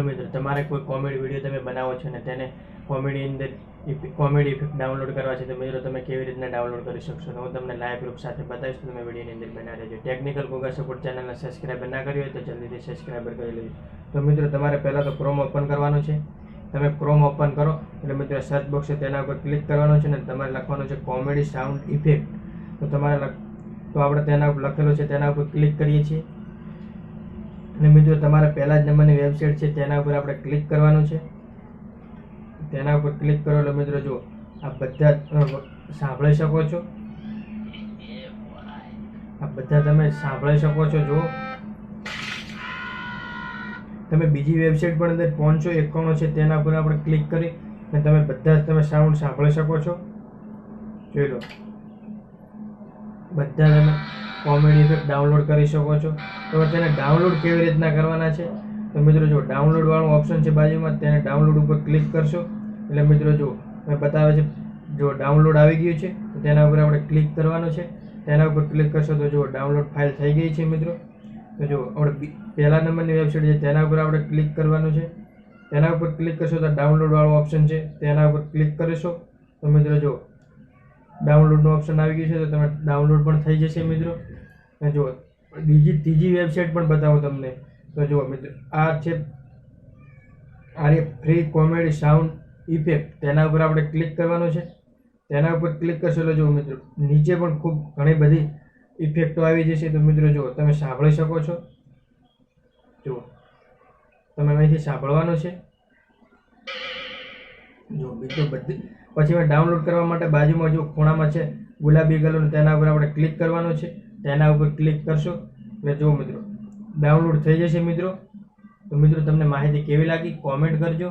મિત્રો તમારે કોઈ કોમેડી વિડીયો તમે બનાવો છો ને તેને કોમેડી અંદર કોમેડી ઇફેક્ટ ડાઉનલોડ કરવા છે તો મિત્રો તમે કેવી રીતના ડાઉનલોડ કરી શકશો તો હું તમને લાઈવ પ્રૂફ સાથે બતાવીશ. તમે વિડીયોની અંદર બના રહેજો. ટેકનિકલ ગોગા સપોર્ટ ચેનલને સબસ્ક્રાઈબર ના કરી હોય તો જલ્દીથી સબસ્ક્રાઈબર કરી લેજો. તો મિત્રો તમારે પહેલાં તો ક્રોમ ઓપન કરવાનું છે. તમે ક્રોમ ઓપન કરો એટલે મિત્રો સર્ચ બોક્સ છે તેના ઉપર ક્લિક કરવાનું છે ને તમારે લખવાનું છે કોમેડી સાઉન્ડ ઇફેક્ટ. તો તમારે તો આપણે તેના ઉપર લખેલું છે તેના ઉપર ક્લિક કરીએ છીએ અને મિત્રો તમારે પહેલા જ નંબરની વેબસાઇટ છે તેના ઉપર આપણે ક્લિક કરવાનું છે. તેના ઉપર ક્લિક કરો એટલે મિત્રો જો આ બધા સાંભળી શકો છો. આ બધા તમે સાંભળી શકો છો. જો તમે બીજી વેબસાઇટ પણ અંદર 591 છે તેના ઉપર આપણે ક્લિક કરી અને તમે બધા જ તમે સાઉન્ડ સાંભળી શકો છો. જોઈ લો, બધા તમે કોમેડી ઇફેક્ટ ડાઉનલોડ કરી શકો છો. તો તેને ડાઉનલોડ કેવી રીતના કરવાના છે તો મિત્રો જો ડાઉનલોડ વાળું ઓપ્શન છે બાજુમાં, તેને ડાઉનલોડ ઉપર ક્લિક કરશો એટલે મિત્રો જો બતાવે છે જો ડાઉનલોડ આવી ગયું છે તો તેના ઉપર આપણે ક્લિક કરવાનું છે. તેના ઉપર ક્લિક કરશો તો જો ડાઉનલોડ ફાઇલ થઈ ગઈ છે મિત્રો. તો જો આપણે પહેલા નંબરની વેબસાઇટ છે તેના ઉપર આપણે ક્લિક કરવાનું છે. તેના ઉપર ક્લિક કરશો તો ડાઉનલોડ વાળો ઓપ્શન છે તેના ઉપર ક્લિક કરીશો તો મિત્રો જો ડાઉનલોડનું ઓપ્શન આવી ગયું છે તો તમે ડાઉનલોડ પણ થઈ જશે મિત્રો. અને જો ત્રીજી વેબસાઇટ પણ બતાવું તમને. તો જુઓ મિત્રો આ છે ફ્રી કોમેડી સાઉન્ડ ઇફેક્ટ. તેના ઉપર આપણે ક્લિક કરવાનું છે. તેના ઉપર ક્લિક કરશો એટલે જુઓ મિત્રો નીચે પણ ખૂબ ઘણી બધી ઇફેક્ટો આવી જશે. તો મિત્રો જુઓ તમે સાંભળી શકો છો. જુઓ તમે અહીંથી સાંભળવાનું છે. જો મિત્રો બધી પછી મેં ડાઉનલોડ કરવા માટે બાજુમાં જો ખૂણામાં છે ગુલાબી કલરનું તેના ઉપર આપણે ક્લિક કરવાનું છે. તેના ઉપર ક્લિક કરશો એટલે જો મિત્રો ડાઉનલોડ થઈ જશે મિત્રો. તો મિત્રો તમને માહિતી કેવી લાગી કોમેન્ટ કરજો.